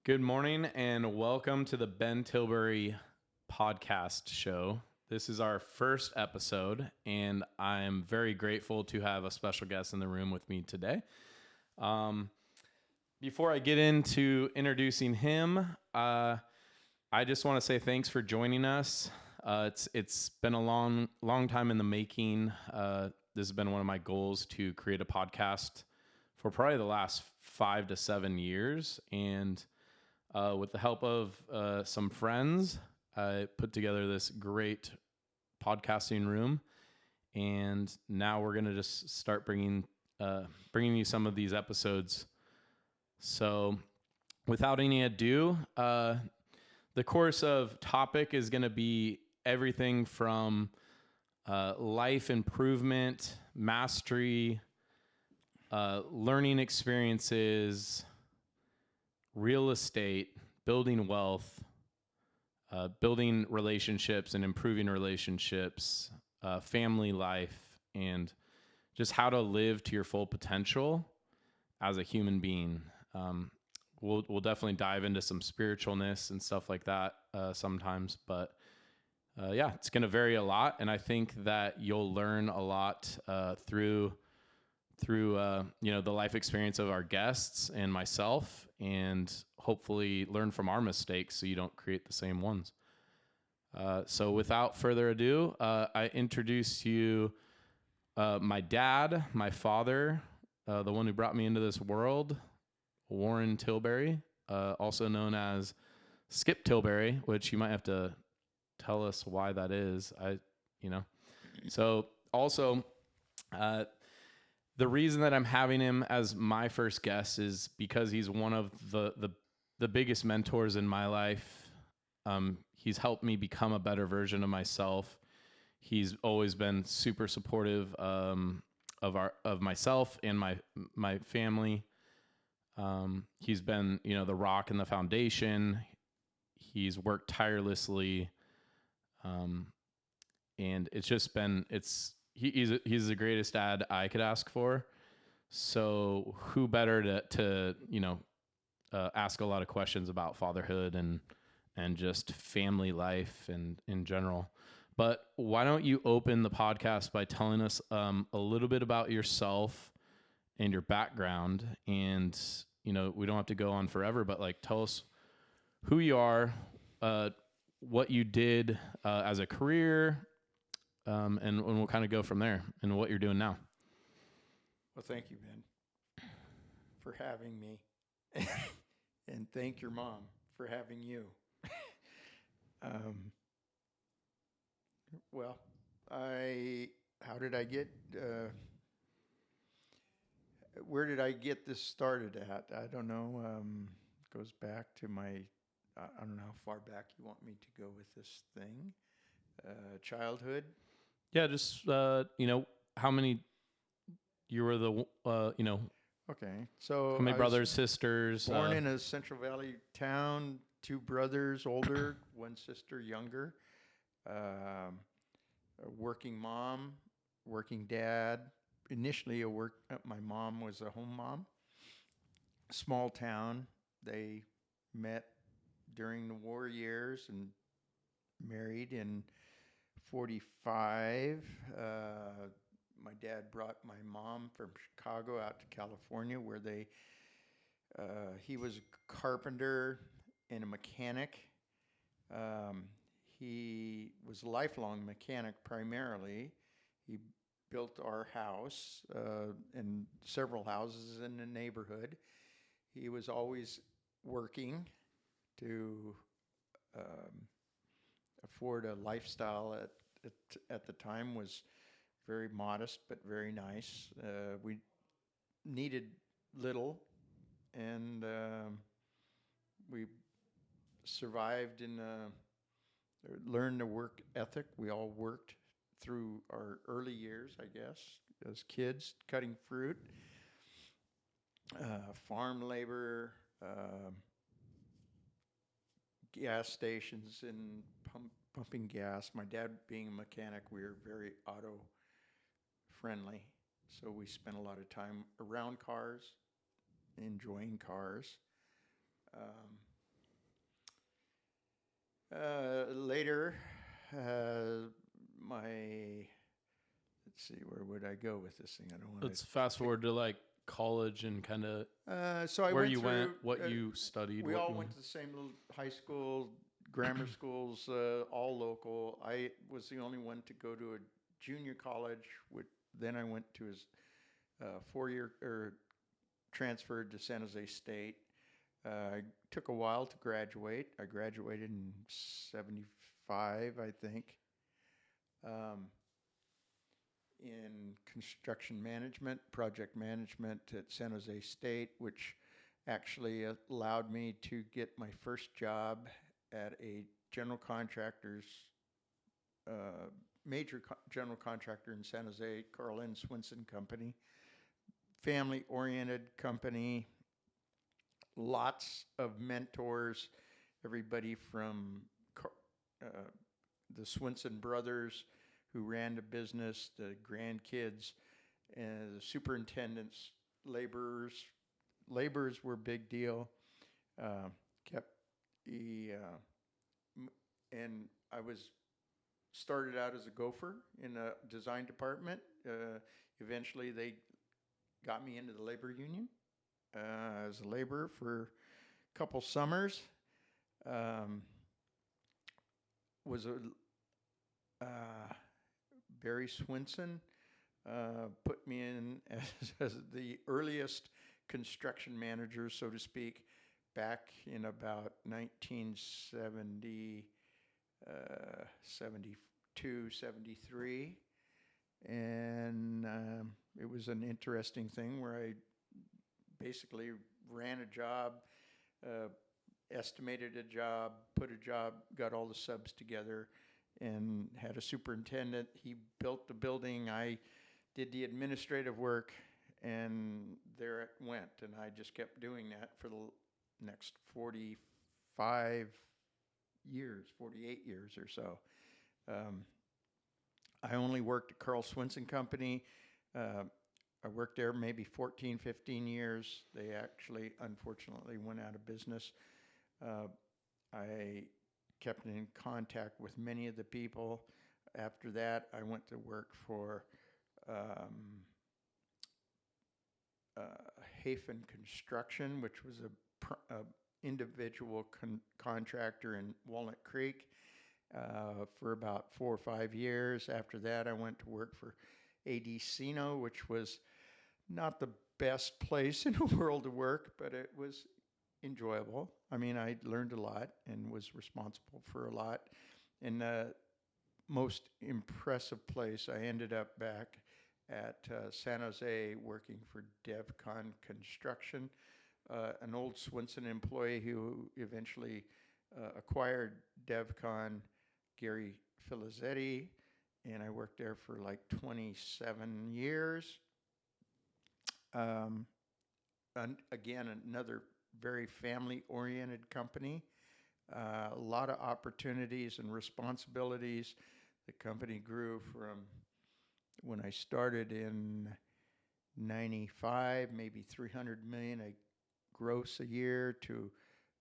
Good morning and welcome to the Ben Tilbury podcast show. This is our first episode, and I'm very grateful to have a special guest in the room with me today. Before I get into introducing him, I just want to say thanks for joining us. It's been a long time in the making. This has been one of my goals to create a podcast for probably the last 5 to 7 years, and with the help of some friends, I put together this great podcasting room, and now we're gonna just start bringing you some of these episodes. So, without any ado, the course of topic is gonna be everything from life improvement, mastery, learning experiences, real estate, building wealth, building relationships and improving relationships, family life, and just how to live to your full potential as a human being. We'll definitely dive into some spiritualness and stuff like that sometimes, but yeah, it's going to vary a lot, and I think that you'll learn a lot through the life experience of our guests and myself, and hopefully learn from our mistakes so you don't create the same ones. So without further ado, I introduce you my dad, my father, the one who brought me into this world, Warren Tilbury, also known as Skip Tilbury, which you might have to tell us why that is. So also, the reason that I'm having him as my first guest is because he's one of the biggest mentors in my life. He's helped me become a better version of myself. He's always been super supportive of myself and my family. He's been, the rock and the foundation. He's worked tirelessly, and it's just been he's the greatest dad I could ask for. So who better to ask a lot of questions about fatherhood and just family life and in general. But why don't you open the podcast by telling us a little bit about yourself and your background? And we don't have to go on forever, but tell us who you are, what you did as a career, and we'll kind of go from there, and what you're doing now. Well, thank you, Ben, for having me. And thank your mom for having you. Well, how did I get, where did I get this started at? I don't know. Goes back to I don't know how far back you want me to go with this thing. Childhood. Yeah, just how many you were Okay, so how many I was brothers, sisters? born in a Central Valley town, two brothers older, one sister younger, a working mom, working dad. Initially, my mom was a home mom. Small town. They met during the war years and married in 45. My dad brought my mom from Chicago out to California, where he was a carpenter and a mechanic. He was a lifelong mechanic primarily. He built our house and several houses in the neighborhood. He was always working to afford a lifestyle at the time was very modest but very nice. We needed little, and we survived and learned the work ethic. We all worked through our early years, I guess, as kids, cutting fruit, farm labor, gas stations, and pumping gas. My dad being a mechanic, we were very auto friendly, so we spent a lot of time around cars, enjoying cars. Later, uh, my let's see, where would I go with this thing? I don't want Let's fast to. forward to like college and kind of So I where went you went, through. what you studied, We what all you went wanted. to the same little high school, grammar schools, all local. I was the only one to go to a junior college. Then I went to his 4 year or transferred to San Jose State. I took a while to graduate. I graduated in '75, I think, um, in construction management, project management at San Jose State, which actually allowed me to get my first job at a general contractor's, uh, general contractor in San Jose, Carl N. Swinson Company. Family oriented company, lots of mentors, everybody from uh, the Swinson brothers who ran the business, the grandkids, and the superintendents, laborers. Laborers were a big deal. Uh, kept the and I was started out as a gopher in a design department. Eventually, they got me into the labor union as a laborer for a couple summers. Um, was a Barry Swinson put me in as the earliest construction manager, so to speak, back in about 1970, 72, 73. And it was an interesting thing where I basically ran a job, uh, estimated a job, put a job, got all the subs together, and had a superintendent. He built the building. I did the administrative work, and there it went. And I just kept doing that for the next 45 years, 48 years or so. Um, I only worked at Carl Swinson Company. Uh, I worked there maybe 14, 15 years. They actually, unfortunately, went out of business. Uh, I kept in contact with many of the people. After that, I went to work for um, uh, Hafen Construction, which was a individual contractor in Walnut Creek for about 4 or 5 years. After that, I went to work for AD Sino, which was not the best place in the world to work, but it was enjoyable. I mean, I learned a lot and was responsible for a lot. And the most impressive place, I ended up back at San Jose working for Devcon Construction, an old Swinson employee who eventually acquired Devcon, Gary Filizzetti, and I worked there for like 27 years. Um, and again, another very family-oriented company. A lot of opportunities and responsibilities. The company grew from when I started in '95, maybe 300 million a gross a year, to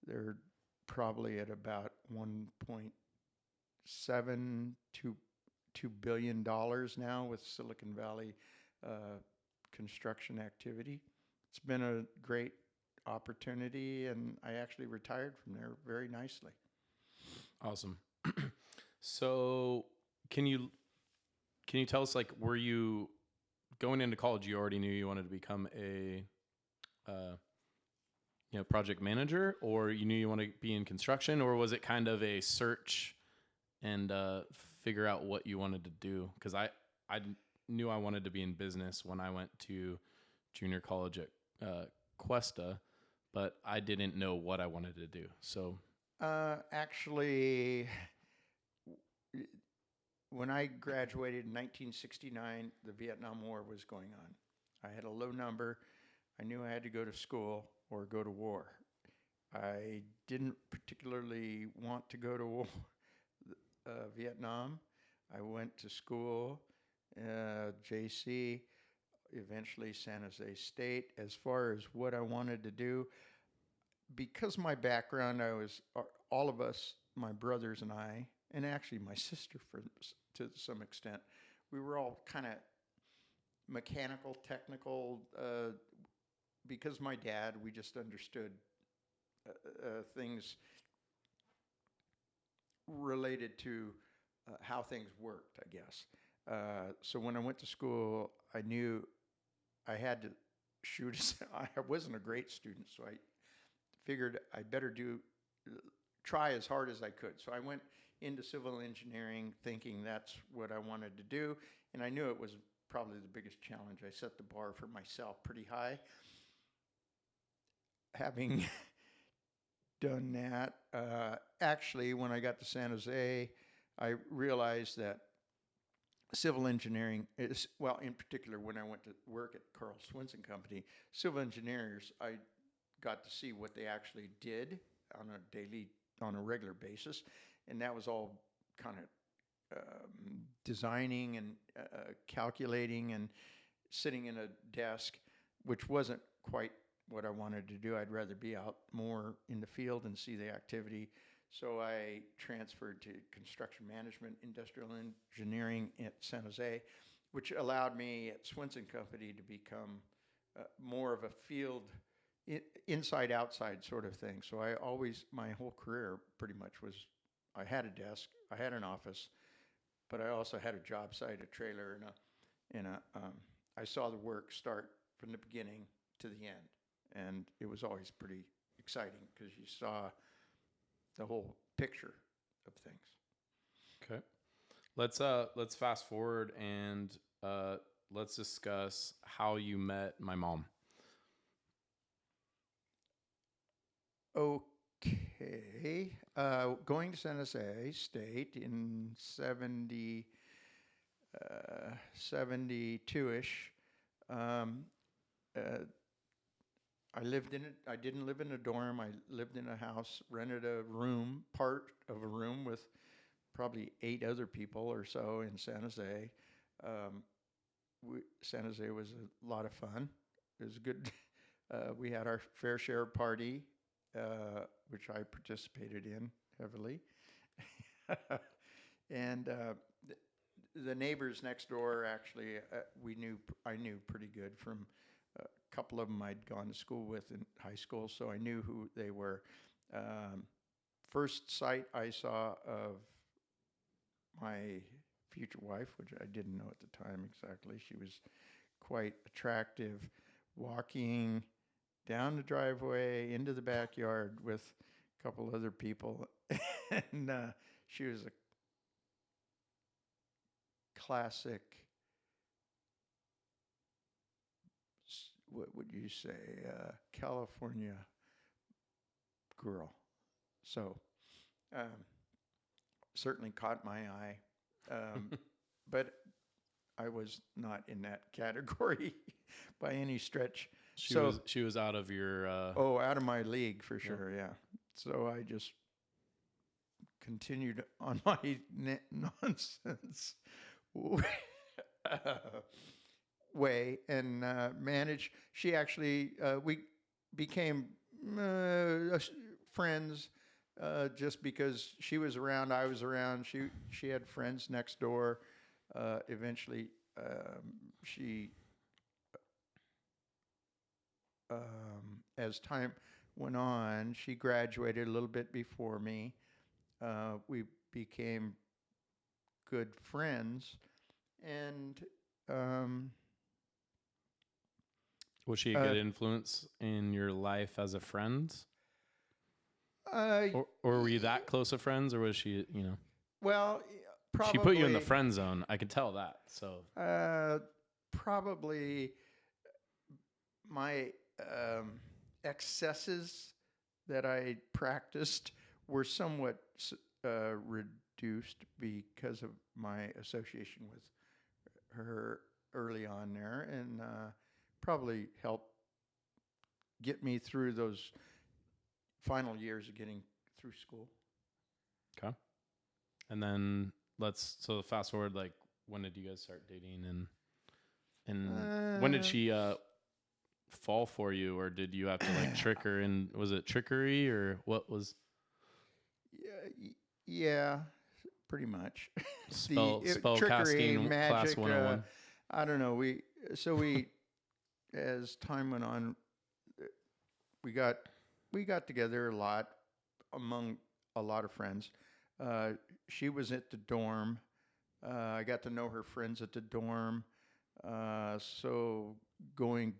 they're probably at about 1.7 to $2 billion now with Silicon Valley uh, construction activity. It's been a great opportunity, and I actually retired from there very nicely. Awesome. So, can you can you tell us, like, were you going into college? You already knew you wanted to become a uh, project manager, or you knew you wanted to be in construction, or was it kind of a search and figure out what you wanted to do? Because I knew I wanted to be in business when I went to junior college at Cuesta, but I didn't know what I wanted to do. So Actually, when I graduated in 1969, the Vietnam War was going on. I had a low number. I knew I had to go to school or go to war. I didn't particularly want to go to war, Vietnam. I went to school, JC, eventually San Jose State. As far as what I wanted to do, because my background, I was all of us, my brothers and I, and actually my sister to some extent, we were all kind of mechanical, technical. Because my dad, we just understood things related to how things worked, I guess. So when I went to school, I knew I had to shoot. I wasn't a great student, so I figured I better try as hard as I could. So I went into civil engineering thinking that's what I wanted to do, and I knew it was probably the biggest challenge. I set the bar for myself pretty high. Having done that, actually, when I got to San Jose, I realized that civil engineering is, well, in particular, when I went to work at Carl Swinson Company, civil engineers, I got to see what they actually did on a regular basis, and that was all kind of designing and calculating and sitting in a desk, which wasn't quite what I wanted to do. I'd rather be out more in the field and see the activity. So I transferred to construction management, industrial engineering at San Jose, which allowed me at Swinson Company to become more of a field, inside outside sort of thing. So my whole career pretty much was, I had a desk, I had an office, but I also had a job site, a trailer, I saw the work start from the beginning to the end. And it was always pretty exciting because you saw the whole picture of things. Okay. Let's fast forward and let's discuss how you met my mom. Okay. Going to San Jose State in 72-ish. I didn't live in a dorm. I lived in a house, rented a room, part of a room with probably 8 other people or so in San Jose. San Jose was a lot of fun. It was good. We had our fair share party, which I participated in heavily. And the neighbors next door, actually, I knew pretty good from a couple of them I'd gone to school with in high school, so I knew who they were. First sight I saw of my future wife, which I didn't know at the time exactly, she was quite attractive, walking down the driveway into the backyard with a couple other people, and she was a classic, what would you say, California girl. So certainly caught my eye, but I was not in that category by any stretch. She was out of your out of my league for sure. Yeah. So I just continued on my nonsense way and managed. She actually, we became friends just because she was around, I was around. She had friends next door. Eventually, she, as time went on, she graduated a little bit before me. We became good friends, and was she a good influence in your life as a friend? Or were you that close of friends, or was she, well, probably she put you in the friend zone? I could tell that. So probably my excesses that I practiced were somewhat reduced because of my association with her early on there, and probably helped get me through those final years of getting through school. Okay. And then so fast forward, like, when did you guys start dating, and when did she fall for you, or did you have to like trick her? And was it trickery, or what was? Yeah, pretty much. Spell Trickery, casting class magic. 101. I don't know. We as time went on, we got we got together a lot among a lot of friends. Uh, she was at the dorm. I got to know her friends at the dorm. So going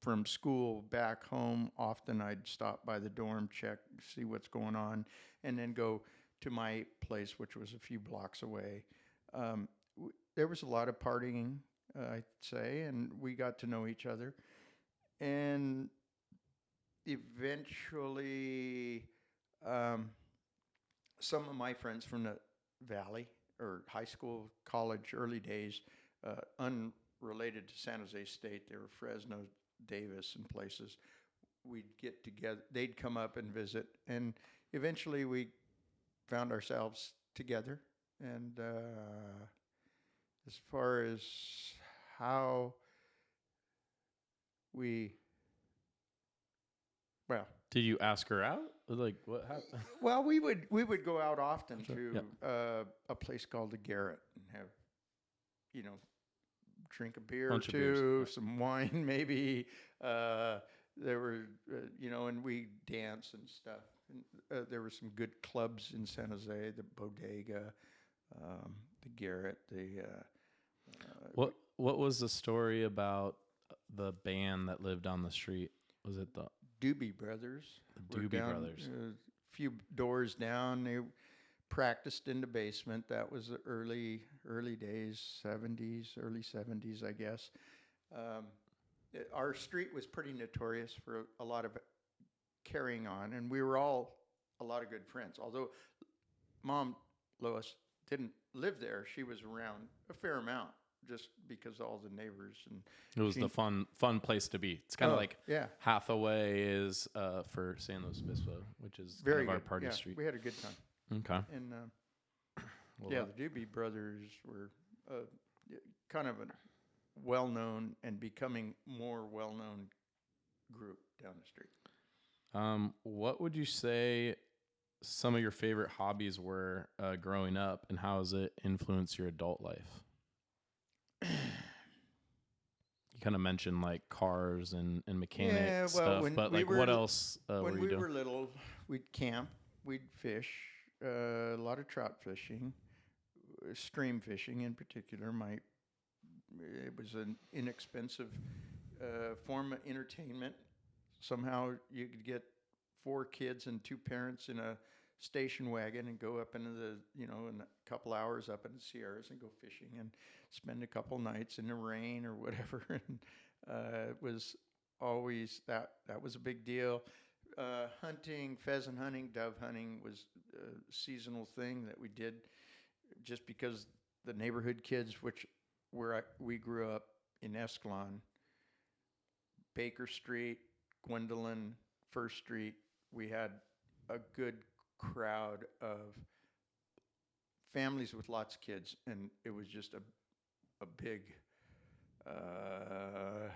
from school back home, often I'd stop by the dorm, check, see what's going on, and then go to my place, which was a few blocks away. There was a lot of partying, I'd say, and we got to know each other. And eventually, um, some of my friends from the valley or high school, college, early days, unrelated to San Jose State, they were Fresno, Davis, and places. We'd get together. They'd come up and visit, and eventually we found ourselves together. And as far as how we, well, Did you ask her out? Like what happened? well, we would go out often Sure. to Yep. a place called the Garret and have, you know, drink a beer or Bunch of beers. two, Yep. some wine maybe. Uh, there were, and we dance and stuff. And, there were some good clubs in San Jose, the Bodega, the Garret, What was the story about the band that lived on the street? Was it the Doobie Brothers. Were Doobie down Brothers? a few doors down. They practiced in the basement. That was the early days, 70s, early 70s, I guess. Um, our street was pretty notorious for a lot of carrying on, and we were all a lot of good friends. Although Mom Lois didn't live there, she was around a fair amount just because all the neighbors and It was she, the fun place to be. It's kind of like yeah, Hathaway is for San Luis Obispo, which is very kind of our good. party Yeah, street. we had a good time. Okay. And Well, yeah, the Doobie Brothers were kind of a well-known and becoming more well-known group down the street. what would you say some of your favorite hobbies were growing up, and how has it influenced your adult life? You kind of mentioned like cars and mechanic Yeah, well, stuff, when but we like were what else were when you we doing? were little, we'd camp, we'd fish, a lot of trout fishing, stream fishing in particular. It was an inexpensive form of entertainment. Somehow you could get four kids and two parents in a station wagon and go up into in a couple hours up in the Sierras and go fishing and spend a couple nights in the rain or whatever. And it was always that was a big deal. Hunting, pheasant hunting, dove hunting was a seasonal thing that we did just because the neighborhood kids, we grew up in Escalon, Baker Street, Gwendolyn, First Street, we had a good crowd of families with lots of kids, and it was just a big uh,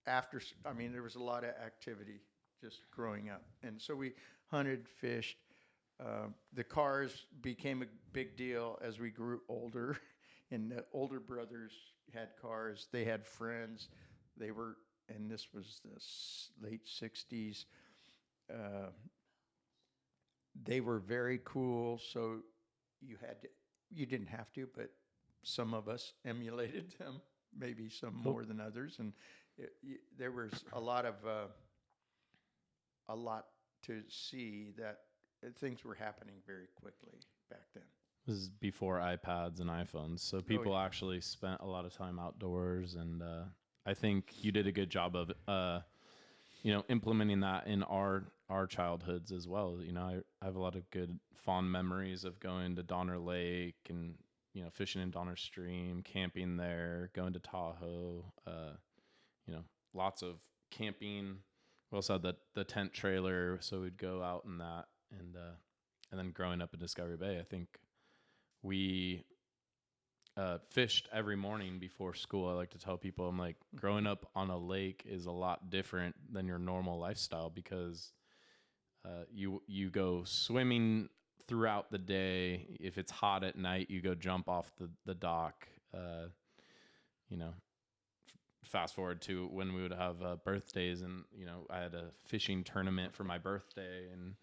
I mean, there was a lot of activity just growing up, and so we hunted, fished. The cars became a big deal as we grew older, and the older brothers had cars. They had friends. And this was the late '60s. Uh, they were very cool. So you didn't have to, but some of us emulated them. Maybe some more than others, and there was a lot to see that things were happening very quickly back then. This is before iPads and iPhones, so people actually spent a lot of time outdoors, and I think you did a good job of implementing that in our childhoods as well. I have a lot of good fond memories of going to Donner Lake and fishing in Donner Stream, camping there, going to Tahoe. Lots of camping. We also had the tent trailer, so we'd go out in that, and then growing up in Discovery Bay, I think we fished every morning before school. I like to tell people, I'm like, growing up on a lake is a lot different than your normal lifestyle because you go swimming throughout the day. If it's hot at night, you go jump off the dock. You know, fast forward to when we would have birthdays, and I had a fishing tournament for my birthday, and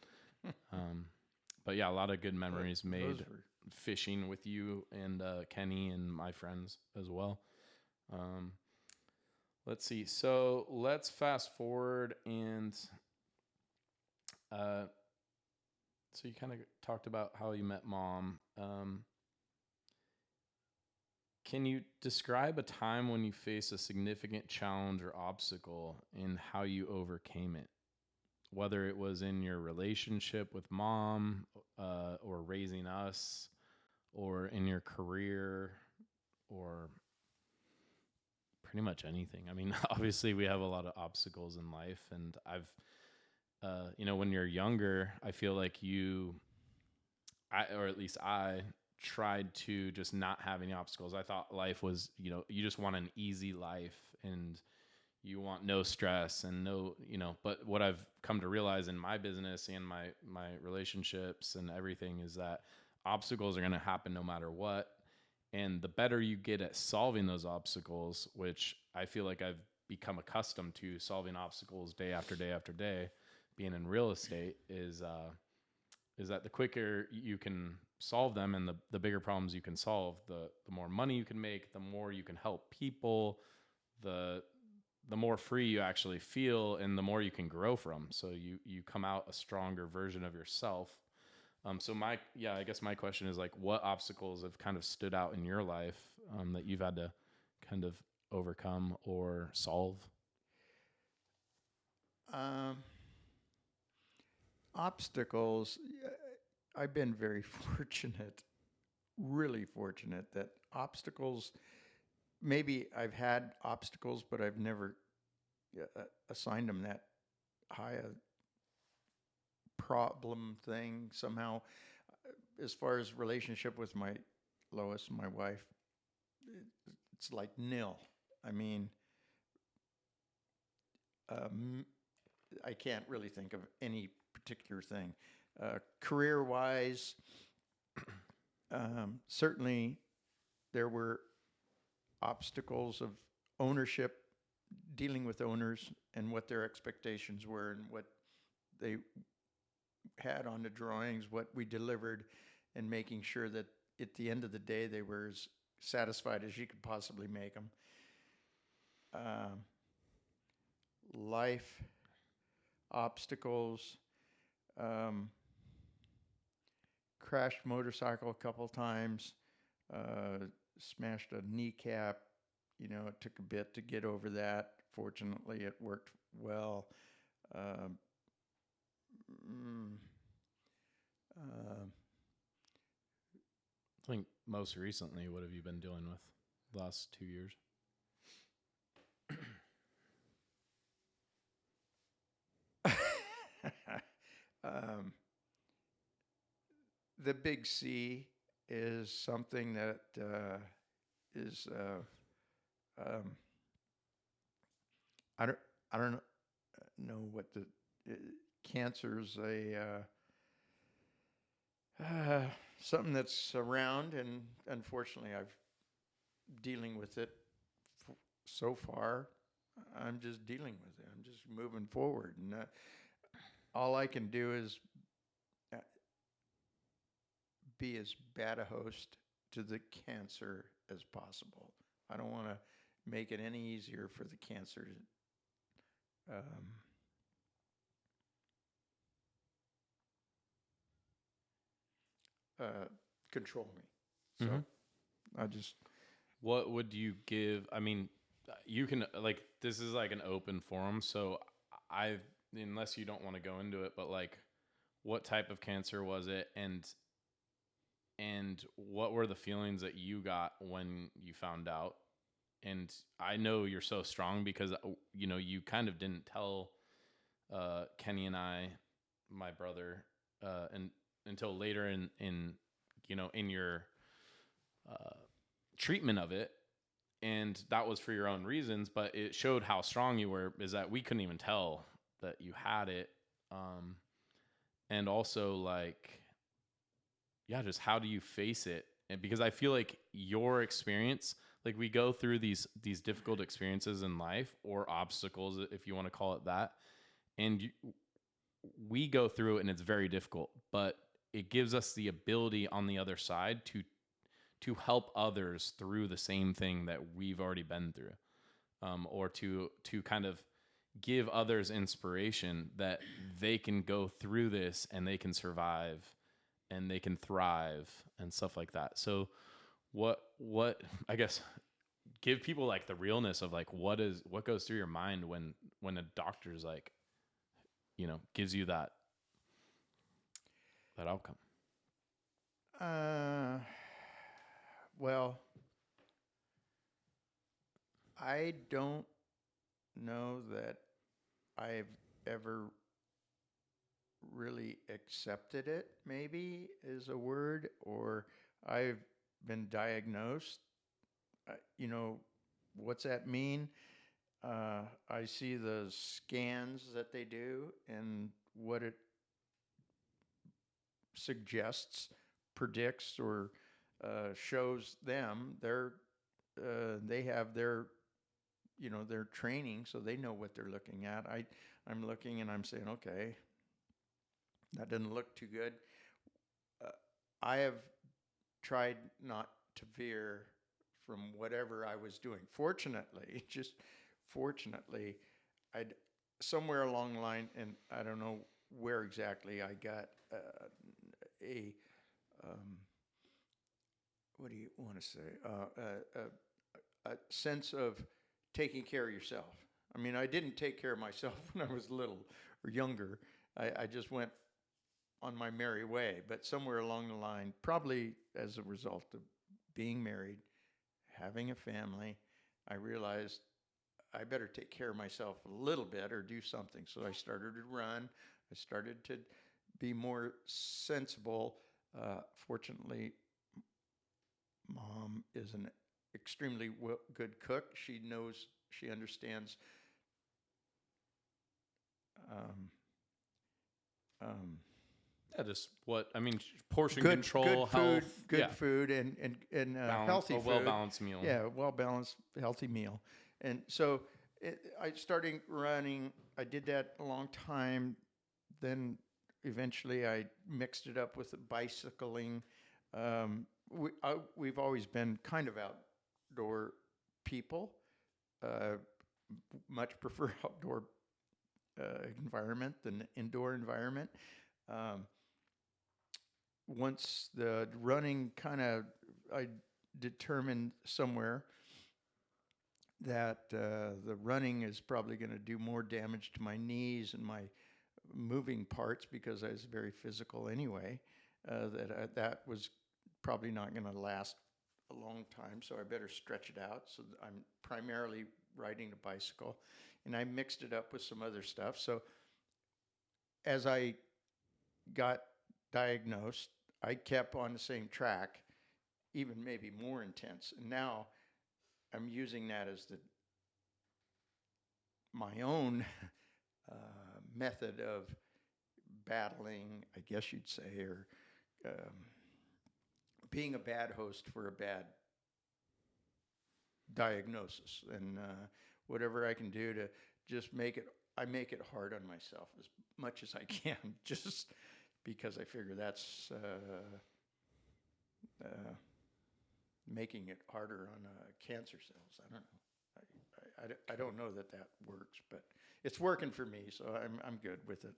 but yeah, a lot of good memories made fishing with you and Kenny and my friends as well. Let's see. So let's fast forward, and so you kind of talked about how you met Mom. Can you describe a time when you faced a significant challenge or obstacle and how you overcame it? Whether it was in your relationship with Mom, or raising us, or in your career, or pretty much anything. I mean, obviously we have a lot of obstacles in life, and when you're younger, I feel like or at least I tried to just not have any obstacles. I thought life was, you just want an easy life, and you want no stress and no, but what I've come to realize in my business and my relationships and everything is that obstacles are going to happen no matter what. And the better you get at solving those obstacles, which I feel like I've become accustomed to solving obstacles day after day after day, being in real estate, is that the quicker you can solve them and the bigger problems you can solve, the more money you can make, the more you can help people, the more free you actually feel, and the more you can grow from. So you come out a stronger version of yourself. So I guess my question is, like, what obstacles have kind of stood out in your life that you've had to kind of overcome or solve? Obstacles. I've been very fortunate, really fortunate that obstacles, maybe I've had obstacles, but I've never assigned them that high a problem thing somehow. As far as relationship with my Lois, my wife, it's like nil. I mean, I can't really think of any particular thing. Career-wise, certainly there were obstacles of ownership, dealing with owners and what their expectations were and what they had on the drawings, what we delivered, and making sure that at the end of the day they were as satisfied as you could possibly make them. Life obstacles, crashed motorcycle a couple times, smashed a kneecap. It took a bit to get over that. Fortunately, it worked well. I think most recently, what have you been dealing with the last 2 years? The big C is something that is I don't know what the cancer's something that's around, and unfortunately I've dealing with it so far. I'm just dealing with it. I'm just moving forward, and all I can do is be as bad a host to the cancer as possible. I don't want to make it any easier for the cancer to control me. So I just. What would you give? I mean, you can, like, this is like an open forum, so unless you don't want to go into it, but like, what type of cancer was it, and what were the feelings that you got when you found out? And I know you're so strong because you kind of didn't tell Kenny and I, my brother, and until later in your treatment of it, and that was for your own reasons, but it showed how strong you were, is that we couldn't even tell that you had it. And also, like, yeah, just how do you face it? And because I feel like your experience, like we go through these difficult experiences in life or obstacles, if you want to call it that, and we go through it and it's very difficult, but it gives us the ability on the other side to help others through the same thing that we've already been through, or to kind of give others inspiration that they can go through this and they can survive and they can thrive and stuff like that. So what I guess give people like the realness of like what goes through your mind when a doctor's like, gives you that outcome. Uh, well, I don't know that I've ever really accepted it, maybe is a word, or I've been diagnosed. What's that mean? I see the scans that they do and what it suggests, predicts, or shows them. They have their training, so they know what they're looking at. I'm looking and I'm saying, okay, that doesn't look too good. Uh, I have tried not to veer from whatever I was doing. Fortunately, just fortunately, I'd somewhere along the line, and I don't know where exactly, I got a um, what do you want to say? A sense of taking care of yourself. I mean, I didn't take care of myself when I was little or younger. I just went on my merry way. But somewhere along the line, probably as a result of being married, having a family, I realized I better take care of myself a little bit or do something. So I started to run. I started to be more sensible. Fortunately, Mom is an extremely good cook. She knows, she understands um, um, Yeah, just what I mean, portion good control, health, good food, and balance, healthy a well food. balanced meal. Yeah, well balanced, healthy meal. And so I started running. I did that a long time. Then eventually I mixed it up with the bicycling. We've always been kind of outdoor people. Uh, Much prefer outdoor environment than indoor environment. Um, Once the running kind of, I determined somewhere that the running is probably going to do more damage to my knees and my moving parts because I was very physical anyway. That was probably not going to last a long time, so I better stretch it out. So I'm primarily riding a bicycle, and I mixed it up with some other stuff. So as I got diagnosed, I kept on the same track, even maybe more intense. And now I'm using that as my own method of battling, I guess you'd say, or um, being a bad host for a bad diagnosis. And whatever I can do to just I make it hard on myself as much as I can, just because I figure that's making it harder on cancer cells. I don't know. I don't know that works, but it's working for me, so I'm good with it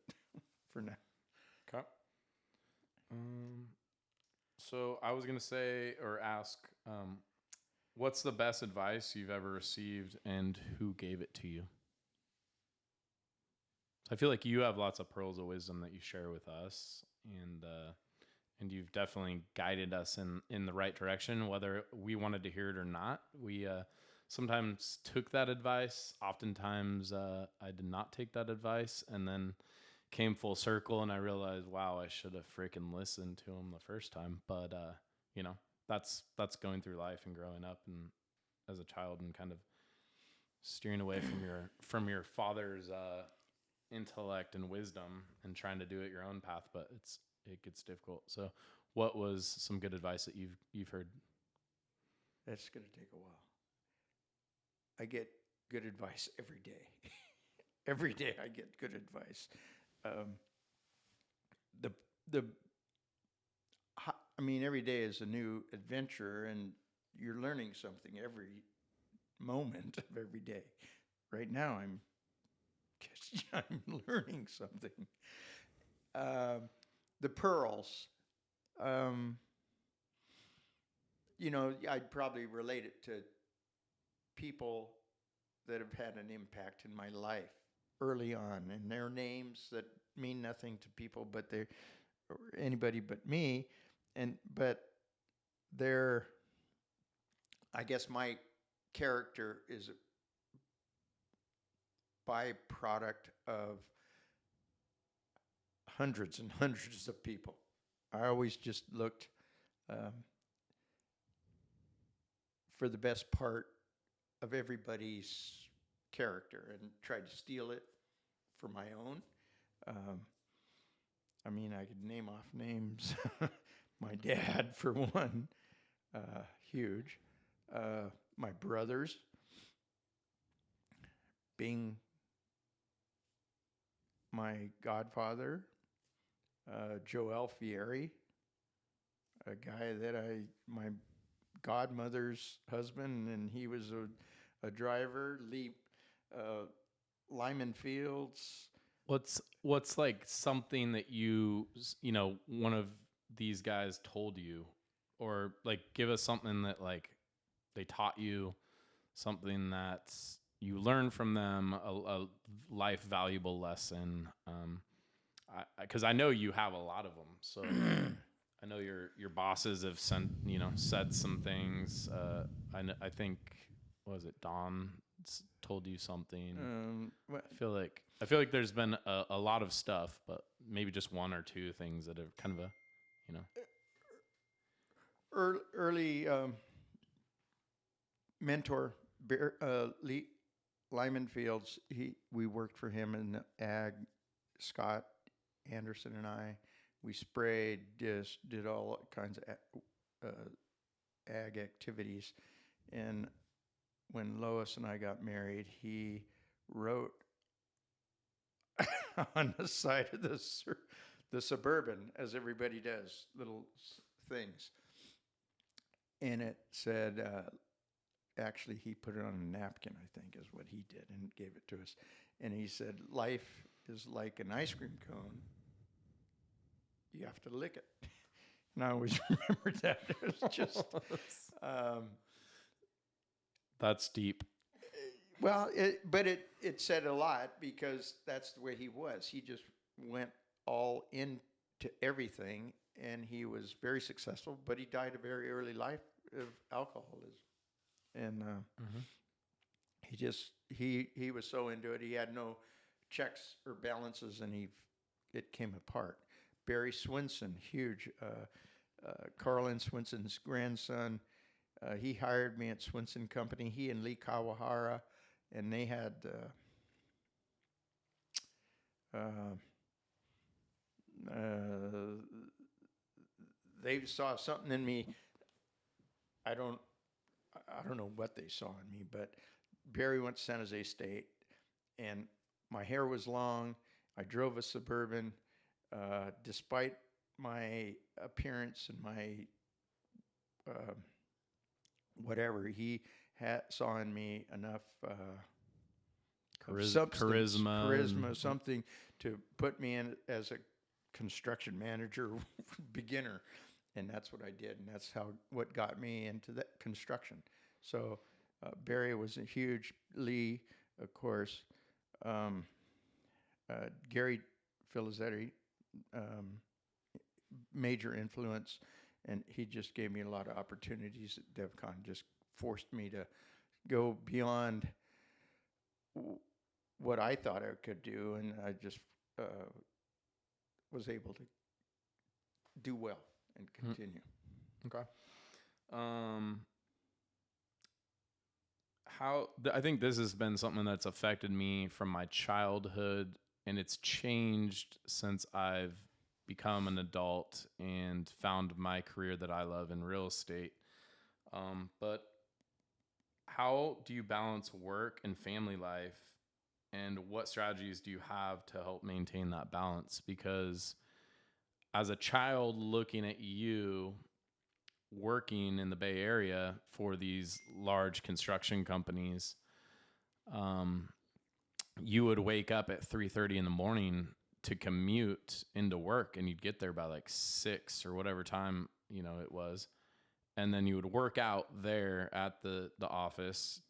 for now. Okay. Um, so I was gonna say or ask, what's the best advice you've ever received, and who gave it to you? I feel like you have lots of pearls of wisdom that you share with us, and you've definitely guided us in the right direction, whether we wanted to hear it or not. We sometimes took that advice. Oftentimes, I did not take that advice, and then came full circle, and I realized, wow, I should have freaking listened to him the first time. But you know, that's going through life and growing up and as a child and kind of steering away from your father's intellect and wisdom and trying to do it your own path, but it gets difficult. So what was some good advice that you've heard? That's going to take a while. I get good advice every day. Every day I get good advice. Um, the the I mean, every day is a new adventure, and you're learning something every moment of every day. Right now, I'm learning something. Um the pearls. Um, I'd probably relate it to people that have had an impact in my life early on, and their names that mean nothing to people, but they're or anybody but me, but they're. I guess my character is a byproduct of hundreds and hundreds of people. I always just looked um, for the best part of everybody's character and tried to steal it for my own. Um, I mean, I could name off names. My dad, for one, huge. My brothers, being my godfather, Joel Fieri, a guy that my godmother's husband, and he was a driver. Uh, Lyman Fields. What's like something that one of these guys told you, or like give us something that like they taught you, something that you learned from them, a life valuable lesson. Because I know you have a lot of them, so I know your bosses have said some things. I think, what was it, Don told you something. I feel like there's been a lot of stuff, but maybe just one or two things that have kind of early mentor, Lyman Fields. We worked for him in ag. Scott Anderson and we sprayed, just did all kinds of ag activities. And when Lois and I got married, he wrote on the side of the Suburban, as everybody does, little things. And it said, actually, he put it on a napkin, I think, is what he did, and gave it to us. And he said, life is like an ice cream cone. You have to lick it. And I always remember that. It was just... that's deep. Well, it said a lot, because that's the way he was. He just went all into everything, and he was very successful, but he died a very early life of alcoholism. And he was so into it, he had no checks or balances, and it came apart. Barry Swinson, huge, Carlin Swinson's grandson. He hired me at Swinson Company. He and Lee Kawahara, and they had they saw something in me. I don't know what they saw in me, but Barry went to San Jose State, and my hair was long. I drove a Suburban. Despite my appearance and my whatever, he saw in me enough charisma, something to put me in as a construction manager beginner. And that's what I did, and that's what got me into that construction. So Barry was a huge. Lee, of course. Gary Filizzetti, major influence, and he just gave me a lot of opportunities at Devcon. Just forced me to go beyond what I thought I could do, and I just was able to do well and continue. Okay. I think this has been something that's affected me from my childhood, and it's changed since I've become an adult and found my career that I love in real estate. But how do you balance work and family life? And what strategies do you have to help maintain that balance? Because as a child looking at you working in the Bay Area for these large construction companies, um, you would wake up at 3:30 in the morning to commute into work, and you'd get there by like 6 or whatever time it was, and then you would work out there at the office,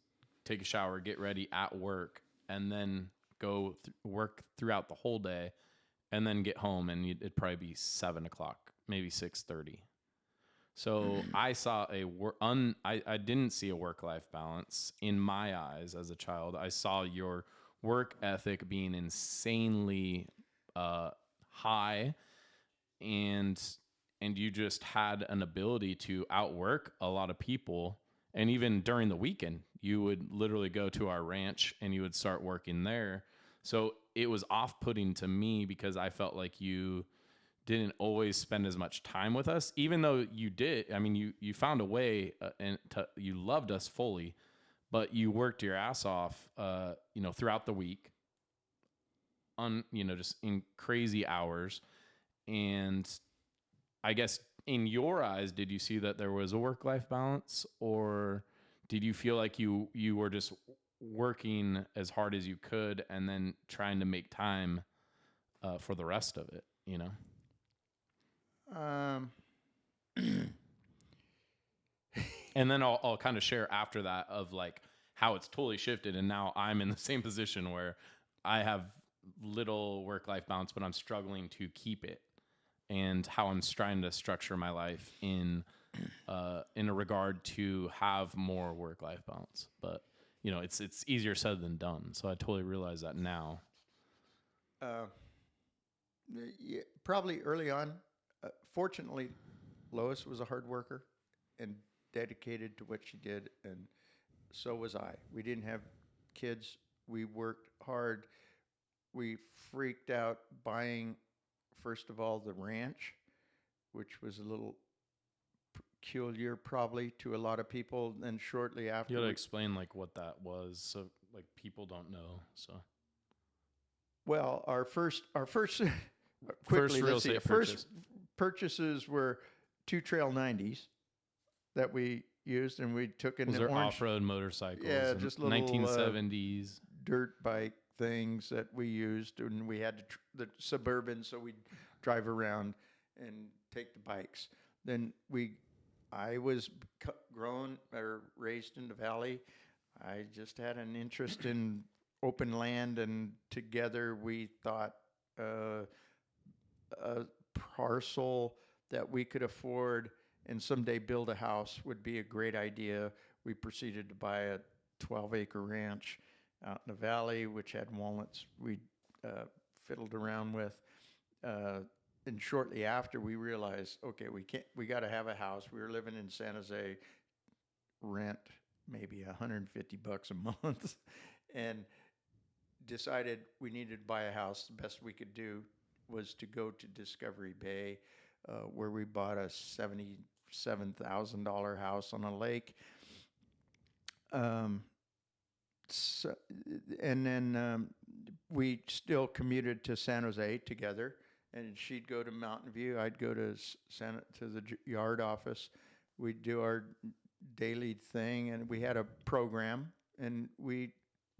take a shower, get ready at work, and then go work throughout the whole day, and then get home, and it'd probably be 7 o'clock, maybe 6:30. So I saw I didn't see a work-life balance in my eyes as a child. I saw your work ethic being insanely high, and you just had an ability to outwork a lot of people. And even during the weekend, you would literally go to our ranch and you would start working there. So it was off-putting to me because I felt like you didn't always spend as much time with us, even though you did. I mean, you found a way, you loved us fully, but you worked your ass off, throughout the week just in crazy hours. And I guess in your eyes, did you see that there was a work-life balance, or did you feel like you were just working as hard as you could and then trying to make time for the rest of it, Um, And then I'll kind of share after that of like how it's totally shifted. And now I'm in the same position where I have little work-life balance, but I'm struggling to keep it, and how I'm trying to structure my life in a regard to have more work-life balance. But it's easier said than done. So I totally realize that now. uh, yeah, probably early on. Fortunately, Lois was a hard worker and dedicated to what she did, and so was I. We didn't have kids. We worked hard. We freaked out buying, first of all, the ranch, which was a little peculiar probably to a lot of people. And shortly after, You got to explain like what that was, so like people don't know. So well, our first quickly, first real let's see. estate First purchases were two Trail 90s that we used, and we took in those the are orange. off-road motorcycles. Yeah, just little 1970s. dirt bike things that we used, and we had the Suburban, so we'd drive around and take the bikes. Then I was grown or raised in the valley. I just had an interest in open land, and together we thought a parcel that we could afford and someday build a house would be a great idea. We proceeded to buy a 12-acre ranch out in the valley, which had walnuts we fiddled around with. And shortly after, we realized, okay, we got to have a house. We were living in San Jose, rent maybe $150 a month, and decided we needed to buy a house. The best we could do was to go to Discovery Bay, where we bought a $77,000 house on a lake. So, and then we still commuted to San Jose together, and she'd go to Mountain View. I'd go to the yard office. We'd do our daily thing, and we had a program, and we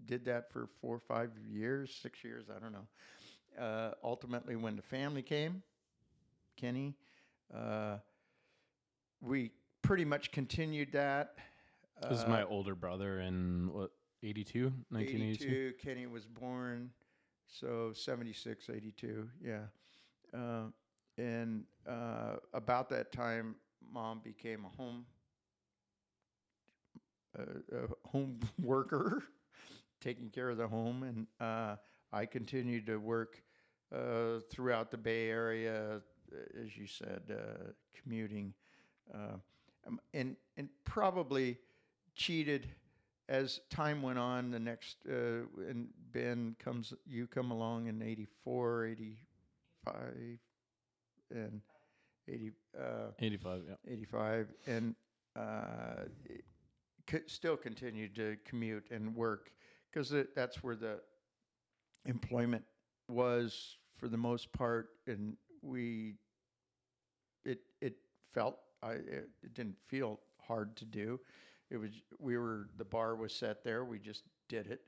did that for 4 or 5 years, 6 years, I don't know. Ultimately, when the family came, Kenny, we pretty much continued that. This is my older brother in 82, 1982. 82, Kenny was born, so 76, 82, yeah. And about that time, Mom became a home worker, taking care of the home, and I continued to work throughout the Bay Area, as you said, commuting, and probably cheated as time went on. The next, and Ben you come along in 84, 85, and 80, 85. Yeah. 85, and uh, still continued to commute and work because that's where the employment was for the most part, and we it felt it didn't feel hard to do. It was the bar was set there. We just did it.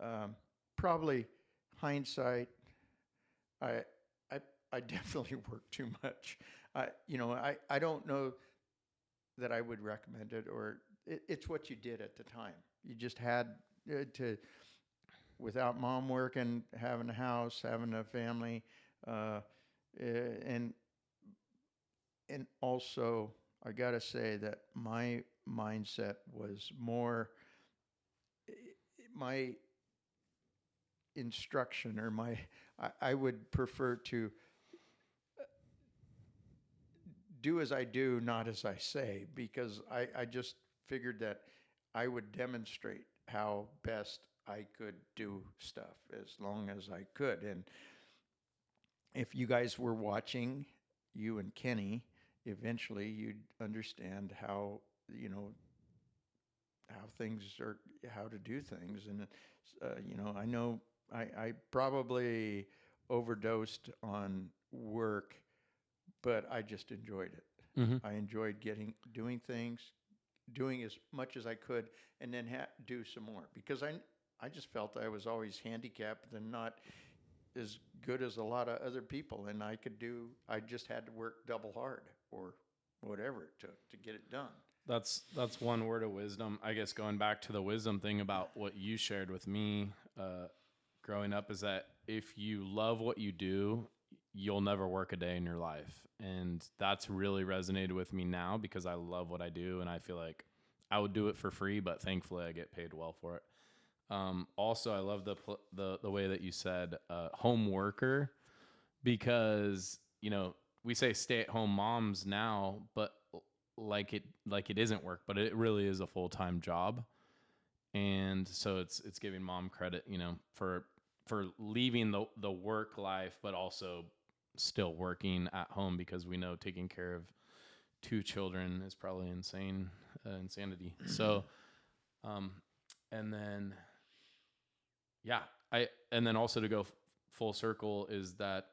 Um, Probably hindsight, I I I definitely worked too much. I don't know that I would recommend it, or it's what you did at the time. You just had to, without mom working, having a house, having a family, uh, and also I gotta say that my mindset was more my instruction, or I would prefer to do as I do, not as I say, because I just figured that I would demonstrate how best I could do stuff as long as I could. And if you guys were watching, you and Kenny, eventually you'd understand how, how things are, how to do things. And, I know I probably overdosed on work, but I just enjoyed it. Mm-hmm. I enjoyed doing things, doing as much as I could, and then do some more because I just felt I was always handicapped and not as good as a lot of other people, and I just had to work double hard or whatever it took to get it done. That's one word of wisdom. I guess going back to the wisdom thing about what you shared with me growing up is that if you love what you do, you'll never work a day in your life. And that's really resonated with me now because I love what I do and I feel like I would do it for free, but thankfully I get paid well for it. Also, I love the way that you said home worker because we say stay at home moms now, but like it isn't work, but it really is a full time job, and so it's giving mom credit, for leaving the work life, but also still working at home because we know taking care of two children is probably insanity. So, and then yeah, and then also to go full circle is that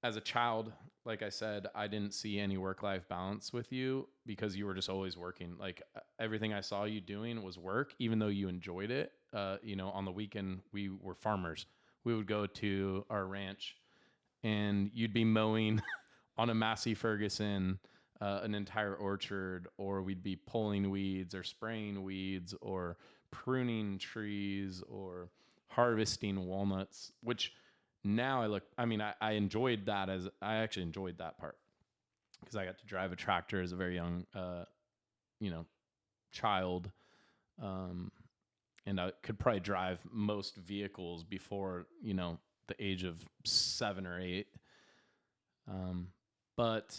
as a child, like I said, I didn't see any work-life balance with you because you were just always working. Like everything I saw you doing was work, even though you enjoyed it. On the weekend, we were farmers. We would go to our ranch and you'd be mowing on a Massey Ferguson, an entire orchard, or we'd be pulling weeds or spraying weeds or pruning trees or harvesting walnuts, which now I enjoyed that I actually enjoyed that part because I got to drive a tractor as a very young, child. And I could probably drive most vehicles before, the age of 7 or 8. But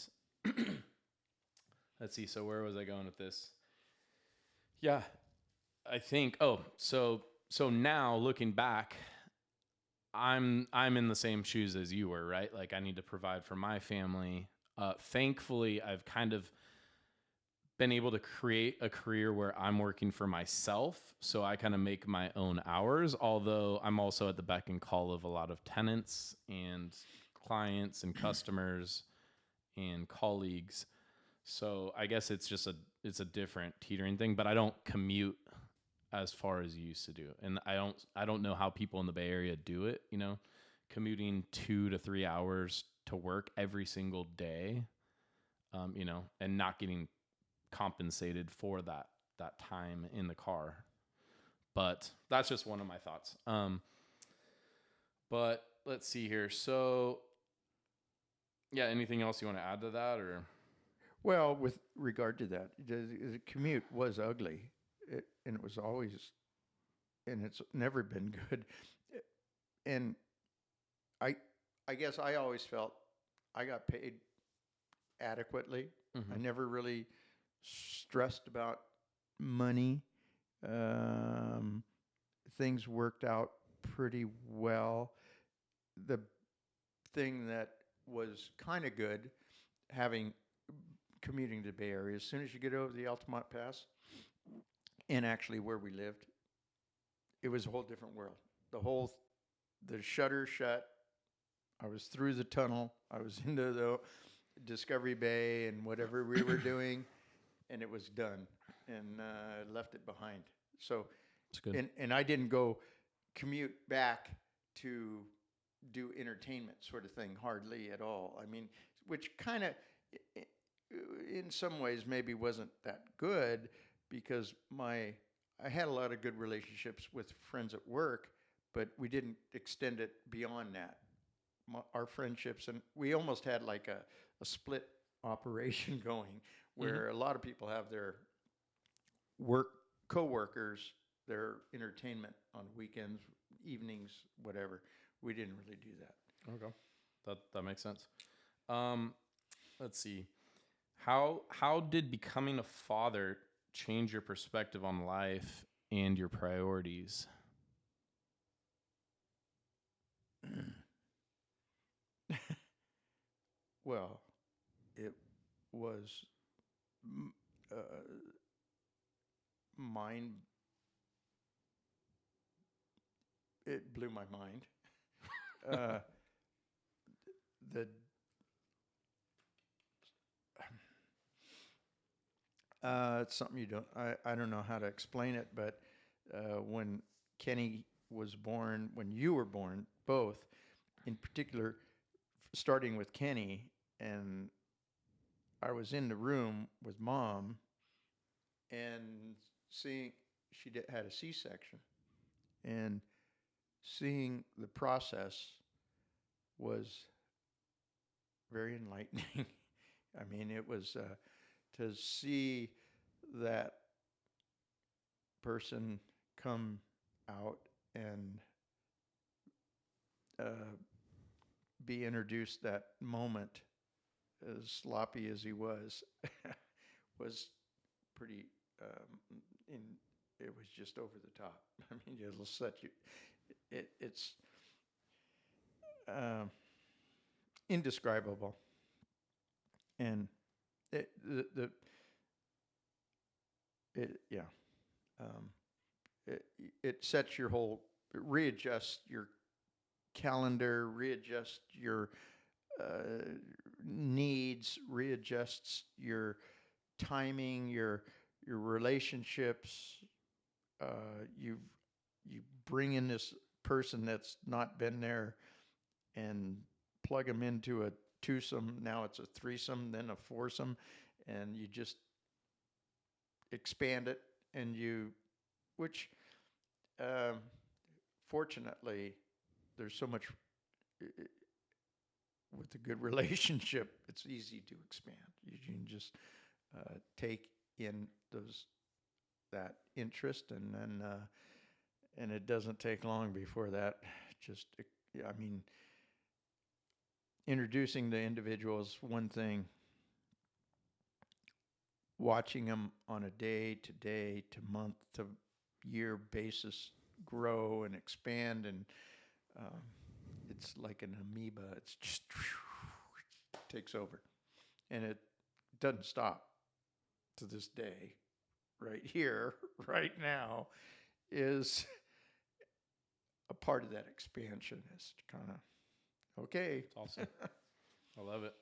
let's see. So where was I going with this? Yeah, I think, so now looking back, I'm in the same shoes as you were, right? Like I need to provide for my family. Thankfully, I've kind of been able to create a career where I'm working for myself, so I kind of make my own hours. Although I'm also at the beck and call of a lot of tenants and clients and customers and colleagues. So I guess it's a different teetering thing. But I don't commute as far as you used to do. And I don't know how people in the Bay Area do it, commuting 2 to 3 hours to work every single day, and not getting compensated for that time in the car. But that's just one of my thoughts. But let's see here. So yeah, anything else you want to add to that or? Well, with regard to that, the commute was ugly, and it was always, and it's never been good. And I, I guess I always felt I got paid adequately. I Mm-hmm. never really stressed about money. Um, Things worked out pretty well. The thing that was kind of good having commuting to the Bay Area. As soon as you get over the Altamont Pass, and actually where we lived, it was a whole different world. The shutter shut. I was through the tunnel. I was into the Discovery Bay and whatever we were doing, and it was done, and left it behind. So, It's good. and I didn't go commute back to do entertainment sort of thing hardly at all. I mean, which kind of, in some ways, maybe wasn't that good because I had a lot of good relationships with friends at work, but we didn't extend it beyond that. Our friendships, and we almost had like a split operation going where a lot of people have their work coworkers, their entertainment on weekends, evenings, whatever. We didn't really do that. Okay, that makes sense. Let's see. How did becoming a father change your perspective on life and your priorities? Well, it was uh, mind. It blew my mind. uh, the It's something you don't. I don't know how to explain it, but when Kenny was born, when you were born, both, in particular, starting with Kenny, and I was in the room with Mom, and seeing had a C-section, and seeing the process was very enlightening. I mean, it was to see that person come out and be introduced that moment, as sloppy as he was pretty. In It was just over the top. I mean, it'll set you. It's indescribable, and it the it yeah. Um, it sets your whole, it readjusts your calendar, readjusts your needs, readjusts your timing, your relationships. You bring in this person that's not been there and plug them into a twosome. Now it's a threesome, then a foursome, and you just expand it, and which fortunately, there's so much with a good relationship. It's easy to expand. You can just take in that interest, and then and it doesn't take long before that. Just, I mean, introducing the individual is one thing. Watching them on a day to month to year basis grow and expand, and it's like an amoeba. It's just takes over, and it doesn't stop to this day. Right here, right now, is a part of that expansion. Is kind of okay. It's awesome. I love it.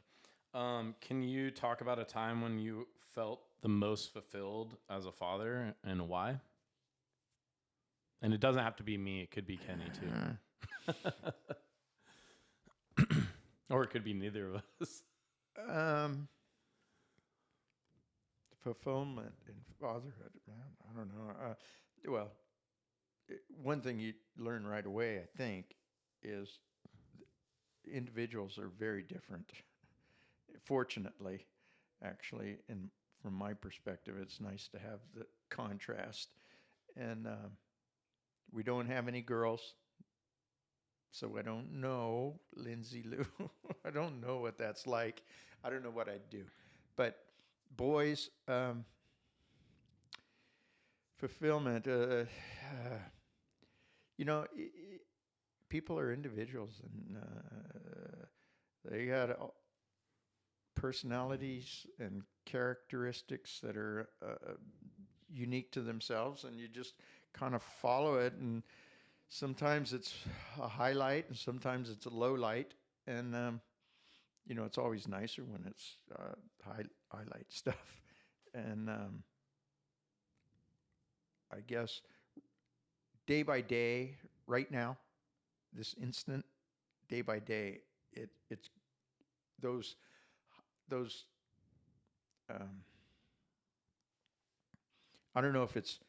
Can you talk about a time when you felt the most fulfilled as a father, and why? And it doesn't have to be me. It could be Kenny too. Or it could be neither of us. Fulfillment in fatherhood, man. I don't know. Well, one thing you learn right away, I think, is individuals are very different. Fortunately, actually, and from my perspective, it's nice to have the contrast. And we don't have any girls, so I don't know, Lindsay Lou. I don't know what that's like. I don't know what I'd do. But boys, fulfillment, people are individuals, and They got personalities and characteristics that are unique to themselves, and you just kind of follow it. And sometimes it's a highlight, and sometimes it's a low light. And it's always nicer when it's highlight stuff. And I guess day by day, right now, this instant, day by day, it's those. Um, I don't know if it's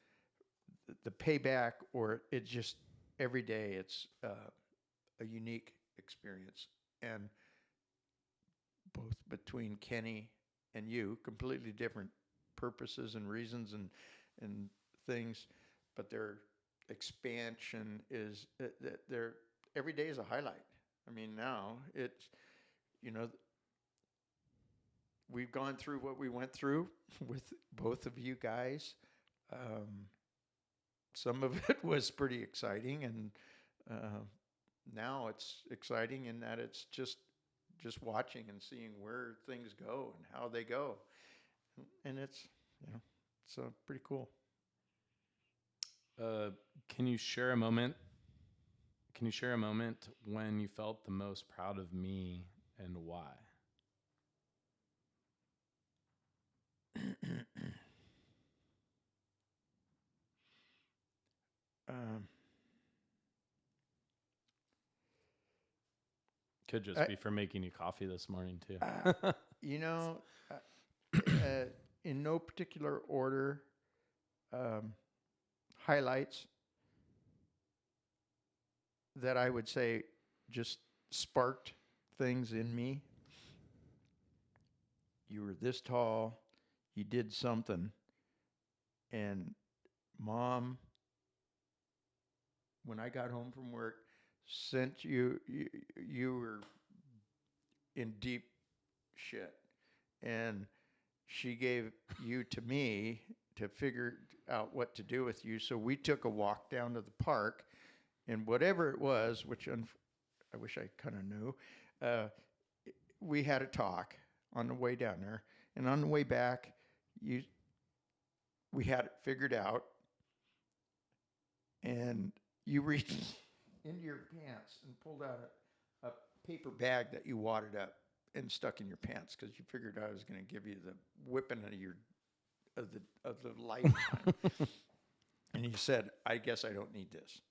the payback or it just every day it's a unique experience, and both between Kenny and you, completely different purposes and reasons and things, but their expansion is their every day is a highlight. I mean, now it's you know we've gone through what we went through with both of you guys. Um, some of it was pretty exciting, and uh, now it's exciting in that it's just watching and seeing where things go and how they go, and it's it's pretty cool. Uh, can you share a moment? Can you share a moment when you felt the most proud of me and why? um, Could just I, be for making you coffee this morning too. you know, uh, in no particular order, um, highlights that I would say just sparked things in me. You were this tall, you did something, and mom, when I got home from work, sent you were in deep shit, and she gave you to me to figure out what to do with you. So we took a walk down to the park, and whatever it was, which I wish I kind of knew, uh, we had a talk on the way down there, and on the way back, you we had it figured out, and you reached into your pants and pulled out a paper bag that you wadded up and stuck in your pants because you figured I was going to give you the whipping of the lifetime. And you said, "I guess I don't need this."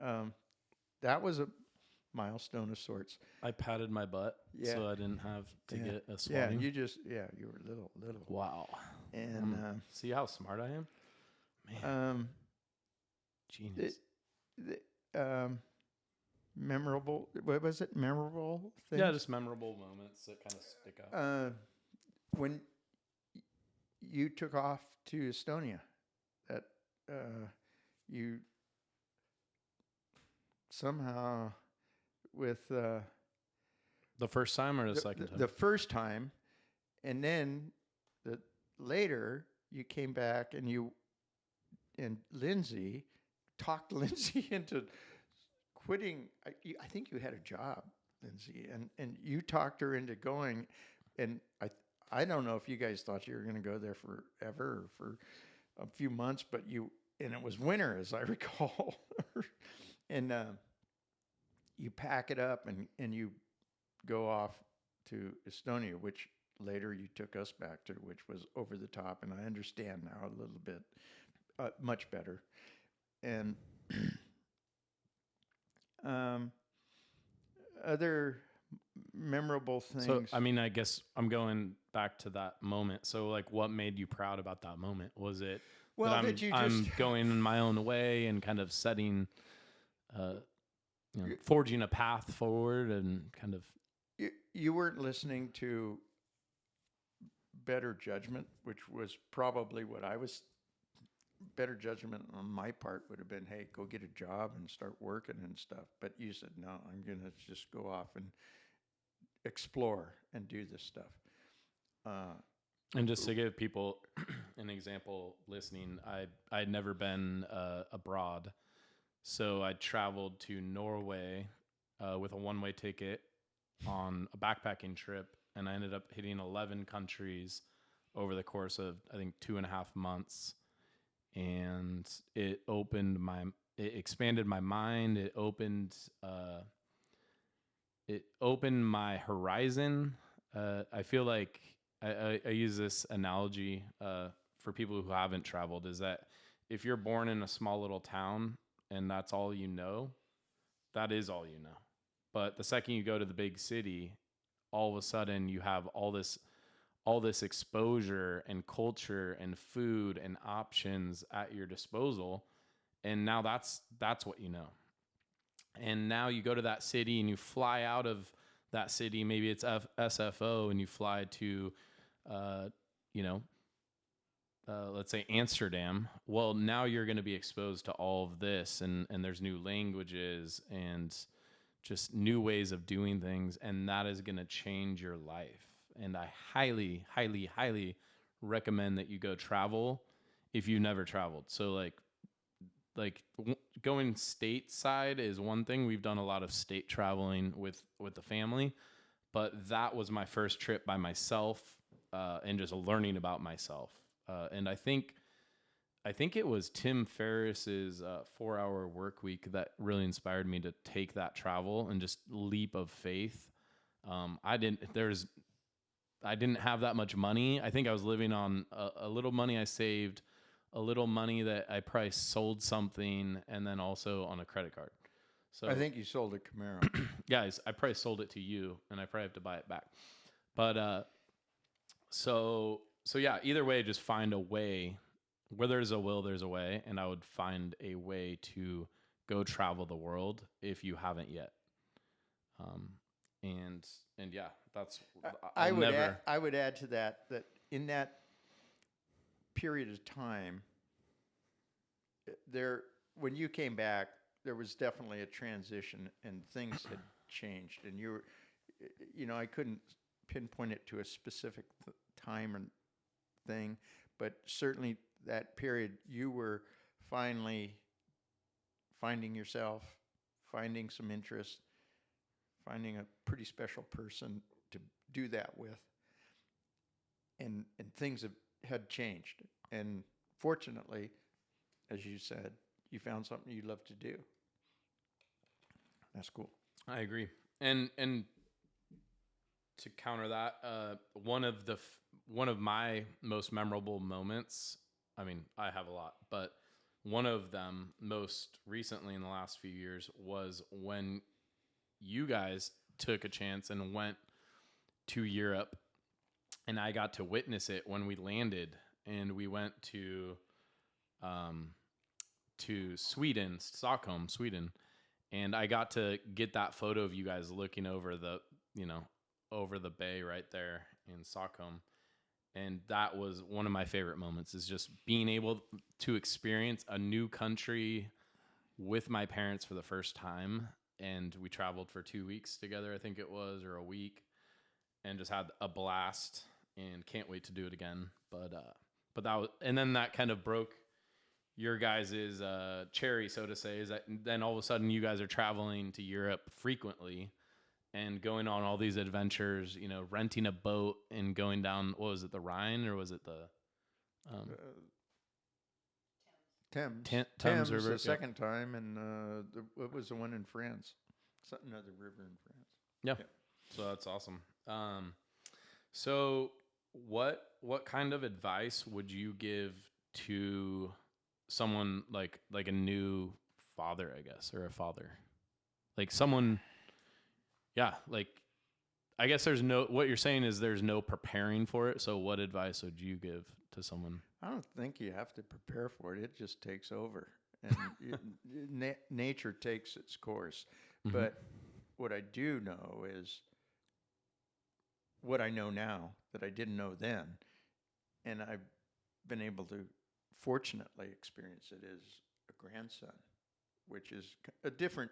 Um, that was a milestone of sorts. I patted my butt so I didn't have to get a swatting. You were little. Wow. And see how smart I am? Man. Genius. Memorable, what was it? Memorable things? Yeah, just memorable moments that kind of stick out. When you took off to Estonia, that you somehow with the first time or the second time? The first time, and then later you came back and Lindsay talked Lindsay into quitting. I think you had a job, Lindsay, and you talked her into going. And I don't know if you guys thought you were going to go there forever or for a few months, but and it was winter, as I recall. And you pack it up and you go off to Estonia, which later you took us back to, which was over the top. And I understand now a little bit, much better. And other memorable things. So, I mean, I guess I'm going back to that moment. So, like, what made you proud about that moment? Was it that I'm going my own way and kind of setting, forging a path forward and kind of... You weren't listening to better judgment, which was probably what I was... Better judgment on my part would have been, hey, go get a job and start working and stuff. But you said, no, I'm going to just go off and explore and do this stuff. And just to give people an example listening, I'd never been abroad. So I traveled to Norway with a one-way ticket on a backpacking trip, and I ended up hitting 11 countries over the course of, I think, 2.5 months. And it expanded my mind. It opened my horizon. I feel like I use this analogy for people who haven't traveled, is that if you're born in a small little town and that's all you know, that is all you know. But the second you go to the big city, all of a sudden you have all this exposure and culture and food and options at your disposal, and now that's what you know. And now you go to that city and you fly out of that city, maybe it's SFO, and you fly to uh, you know let's say Amsterdam. Well, now you're going to be exposed to all of this, and there's new languages and just new ways of doing things, and that is going to change your life. And I highly, highly, highly recommend that you go travel if you've never traveled. So going stateside is one thing. We've done a lot of state traveling with the family, but that was my first trip by myself, and just learning about myself. And I think it was Tim Ferriss's 4 Hour Work Week that really inspired me to take that travel and just leap of faith. I didn't have that much money. I think I was living on a little money I saved, a little money that I probably sold something, and then also on a credit card. So I think you sold a Camaro. guys, I probably sold it to you, and I probably have to buy it back. But so yeah. Either way, just find a way. Where there's a will, there's a way, and I would find a way to go travel the world if you haven't yet. Um, and yeah, that's I'll never. I would add to that in that period of time, there when you came back, there was definitely a transition and things had changed, and I couldn't pinpoint it to a specific time and thing, but certainly that period you were finally finding yourself, finding some interest, finding a pretty special person to do that with, and things had changed, and fortunately, as you said, you found something you love to do. That's cool. I agree. And to counter that, one of my most memorable moments. I mean, I have a lot, but one of them most recently in the last few years was when you guys took a chance and went to Europe, and I got to witness it when we landed, and we went to Sweden, Stockholm, Sweden, and I got to get that photo of you guys looking over over the bay right there in Stockholm. And that was one of my favorite moments, is just being able to experience a new country with my parents for the first time. And we traveled for 2 weeks together, I think it was, or a week, and just had a blast and can't wait to do it again. But that was, and then that kind of broke your guys' cherry, so to say, is that then all of a sudden you guys are traveling to Europe frequently and going on all these adventures, renting a boat and going down, what was it, the Rhine, or was it the um, Thames. Thames Thames River? the second time, and what was the one in France? Another river in France. Yeah. Yeah. So that's awesome. So what kind of advice would you give to someone like a new father, I guess, or a father? Like someone, yeah, like I guess what you're saying is there's no preparing for it. So what advice would you give to someone? I don't think you have to prepare for it. It just takes over, and nature takes its course. Mm-hmm. But what I do know is what I know now that I didn't know then, and I've been able to fortunately experience it as a grandson, which is a different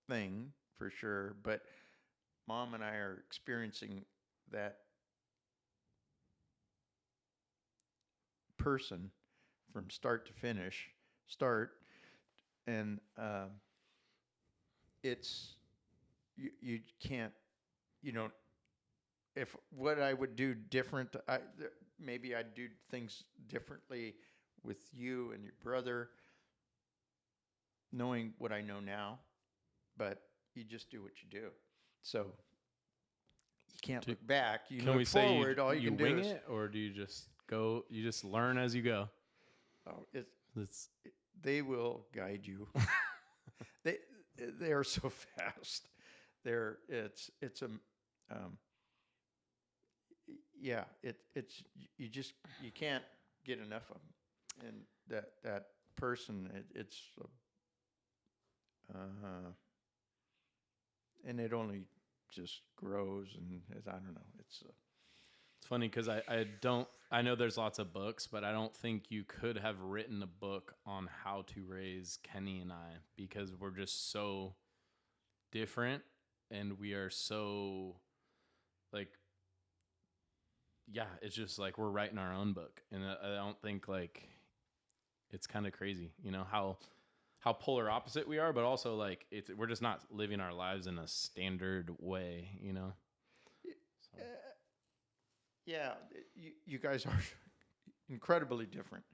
thing for sure. But Mom and I are experiencing that person from start to finish, and it's you can't, you know, if what I would do different, maybe I'd do things differently with you and your brother, knowing what I know now. But you just do what you do. So you can't Do, look back. You can we look say forward. All you you can do wing is, it, or do you just go? You just learn as you go. oh, It's they will guide you. they they are so fast. It's a yeah, it's you just you can't get enough of them, and that person, it's and it only just grows, and I don't know, It's funny because I know there's lots of books, but I don't think you could have written a book on how to raise Kenny and I, because we're just so different, and we are so, like, yeah, it's just like we're writing our own book. And I don't think, like, it's kind of crazy, how polar opposite we are, but also like we're just not living our lives in a standard way. So. uh, yeah, you guys are incredibly different,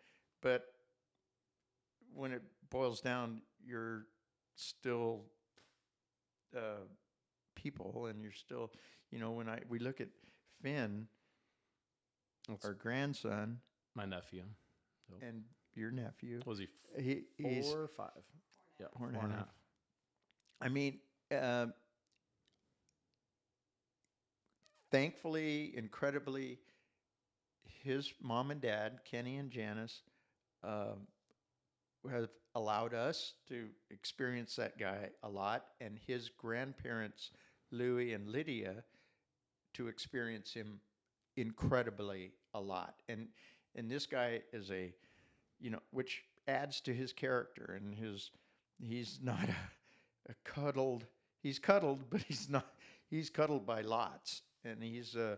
but when it boils down, you're still uh, people, and you're still, when we look at Finn, That's our grandson, my nephew. So. and your nephew, Was he he's 4 or 5? Yeah, 4.5. I mean, uh, thankfully, incredibly, his mom and dad, Kenny and Janice, um, have allowed us to experience that guy a lot, and his grandparents, Louie and Lydia, to experience him incredibly a lot. And this guy is which adds to his character, and he's not a cuddled. He's cuddled, but he's not. He's cuddled by lots, and a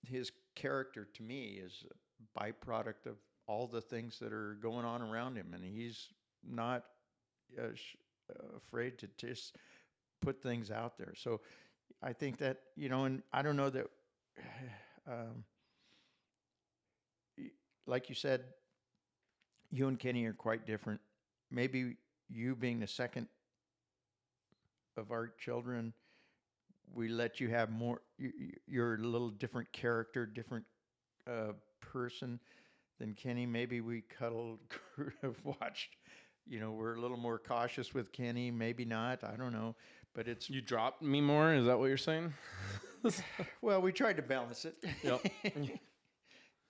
his character to me is a byproduct of all the things that are going on around him, and he's not afraid to just put things out there. So I think that, and I don't know that, um, like you said, you and Kenny are quite different. Maybe you being the second of our children, we let you have more. You're a little different character, different person than Kenny. Maybe we cuddled, have watched. We're a little more cautious with Kenny. Maybe not. I don't know. But it's You dropped me more? Is that what you're saying? well, we tried to balance it. Yep.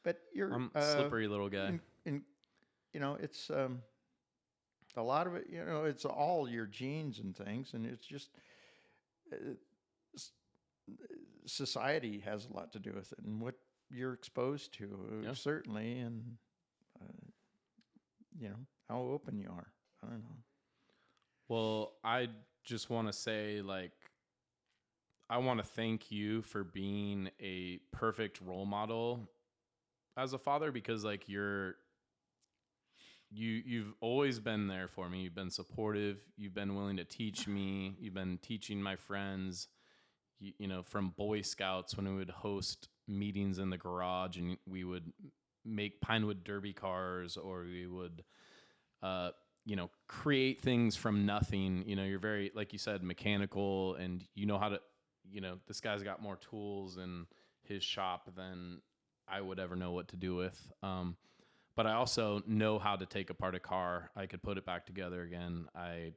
But you're I'm a slippery little guy. it's a lot of it. It's all your genes and things, and it's just uh, society has a lot to do with it, and what you're exposed to, Yeah. certainly, and uh, how open you are. I don't know. Well, I just want to say, like, I want to thank you for being a perfect role model as a father, because, like, you've always been there for me. You've been supportive. You've been willing to teach me. You've been teaching my friends. From Boy Scouts, when we would host meetings in the garage and we would make Pinewood Derby cars, or we would, create things from nothing. You're very, like you said, mechanical, and you know how to, this guy's got more tools in his shop than I would ever know what to do with. But I also know how to take apart a car. I could put it back together again. I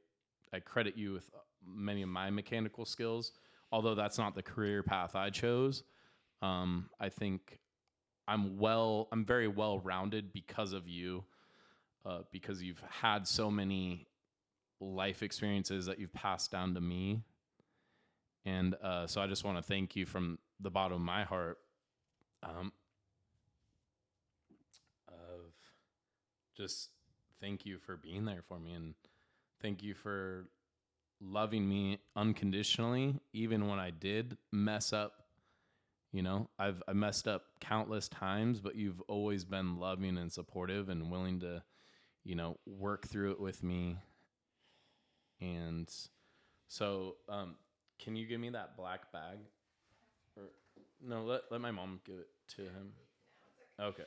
credit you with many of my mechanical skills, although that's not the career path I chose. I think I'm very well rounded because of you, because you've had so many life experiences that you've passed down to me. And so I just want to thank you from the bottom of my heart, of just thank you for being there for me, and thank you for loving me unconditionally, even when I did mess up. I messed up countless times, but you've always been loving and supportive and willing to, work through it with me. And So, can you give me that black bag? Or no, let my mom give it to him. Okay.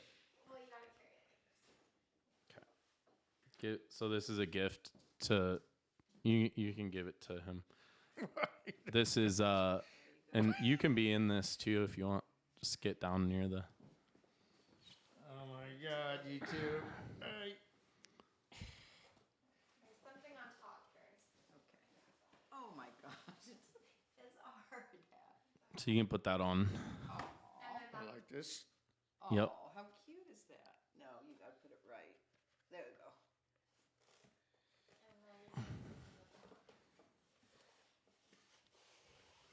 Okay. So this is a gift to you. You can give it to him. This is and you can be in this too if you want. Just get down near the. Oh my God, you two. There's something on top first. Okay. Oh my gosh, it's hard. So you can put that on. Oh, And then I like this. Yep. how cute is that? No, you gotta put it right. There we go. and then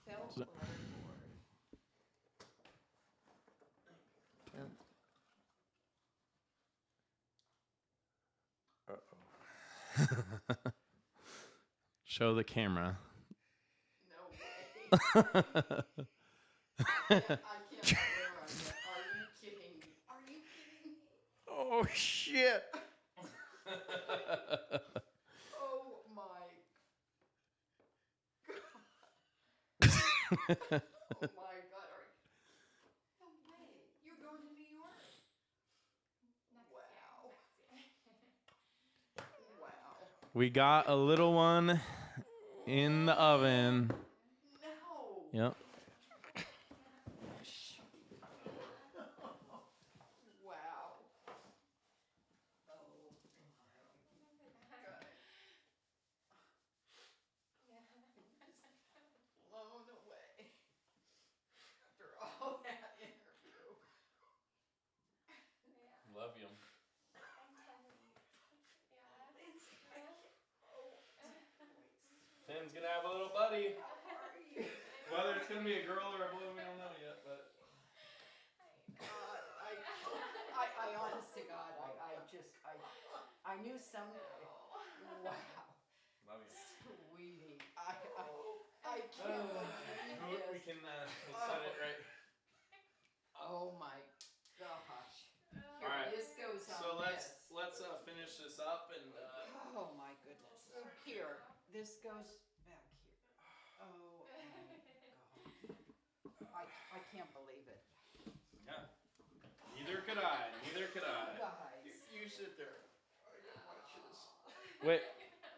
Felt letterboard. And, uh-oh. Show the camera. No way. I can't swear on that. Are you kidding me? Are you kidding me? Oh, shit. Oh my god. Oh my god. No way. You're going to New York. next Wow. year. Wow. We got a little one in the oven. No. Yep. Wow. Oh my god. Blown away. After all that interview. Love you. Finn's gonna have a little buddy. How are you? Whether it's gonna be a girl or a boy, we don't know yet. But God, I honest to God, I knew someday. Wow. love you. Sweetie. I can't believe We this. can set it right. Oh my gosh. Here, All right. this goes on So this. let's finish this up and. Oh my goodness. Here, this goes back here. Oh my god. I can't believe it. Yeah. Neither could I. Neither could I. Guys. You sit there. I gotta watch this. Wait.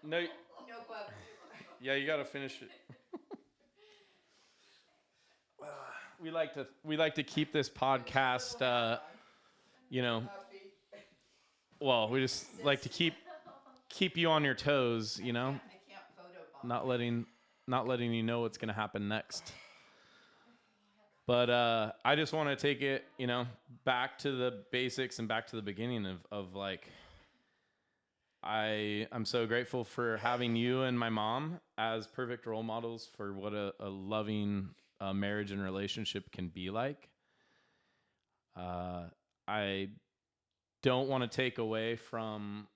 No. No, but Yeah, you gotta finish it. We like to keep this podcast. You know. Puppy. Well, we just like to keep you on your toes. You know. I can't photobomb. Not letting you know what's gonna happen next. But I just want to take it, back to the basics and back to the beginning of like, I'm so grateful for having you and my mom as perfect role models for what a loving marriage and relationship can be like. I don't want to take away from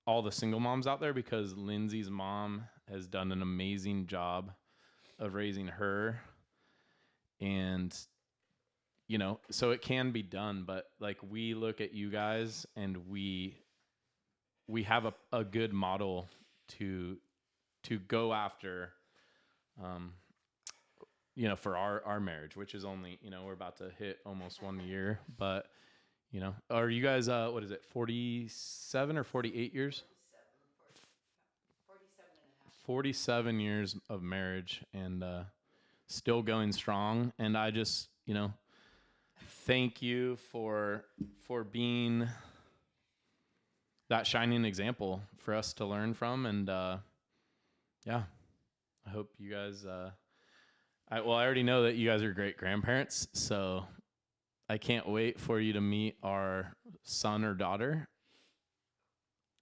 all the single moms out there because Lindsay's mom has done an amazing job of raising her. And, so it can be done, but like we look at you guys and we have a good model to go after, for our marriage, which is only, we're about to hit almost 1 year, but, are you guys, what is it, 47 or 48 years? 47 and a half. 47 years of marriage and, still going strong. And I just, thank you for being that shining example for us to learn from. And yeah, I hope you guys. I already know that you guys are great grandparents, so I can't wait for you to meet our son or daughter.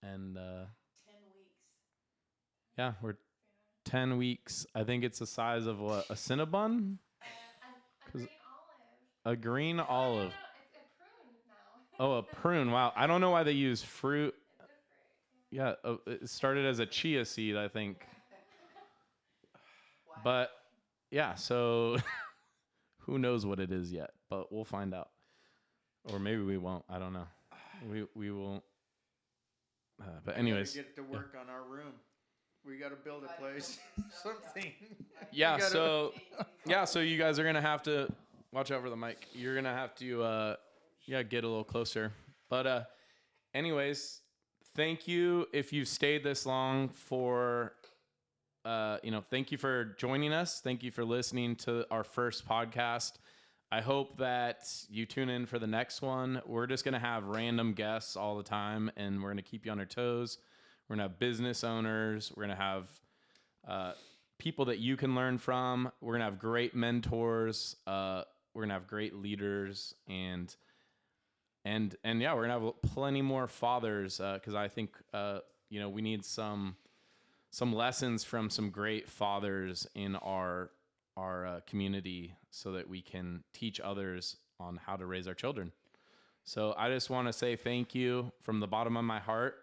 And 10 weeks. yeah, we're 10 weeks. I think it's the size of what, a Cinnabon? A green olive. A green olive. No, it's a prune now. Oh, a prune. Wow. I don't know why they use fruit. It's a fruit. Yeah. Yeah, it started as a chia seed, I think. Wow. But yeah, so who knows what it is yet, but we'll find out. Or maybe we won't. I don't know. We won't. But anyways, We get to work on our room. We got to build a place, something. Yeah. gotta- So yeah. So you guys are gonna have to watch out for the mic. You're gonna have to get a little closer. But anyways, thank you if you've stayed this long for. Thank you for joining us. Thank you for listening to our first podcast. I hope that you tune in for the next one. We're just going to have random guests all the time, and we're going to keep you on your toes. We're going to have business owners. We're going to have people that you can learn from. We're going to have great mentors. We're going to have great leaders, and yeah, we're going to have plenty more fathers because I think we need some lessons from some great fathers in our community so that we can teach others on how to raise our children. So I just want to say thank you from the bottom of my heart.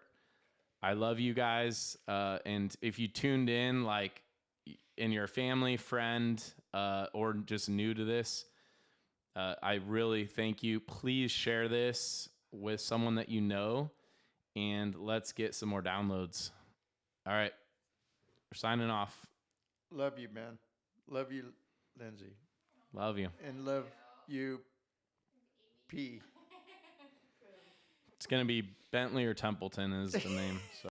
I love you guys. And if you tuned in, like in your family, friend, or just new to this, I really thank you. Please share this with someone that you know, and let's get some more downloads. All right. We're signing off. Love you, man. Love you, Lindsay. Love you. And love you, P. It's going to be Bentley or Templeton is the name. So.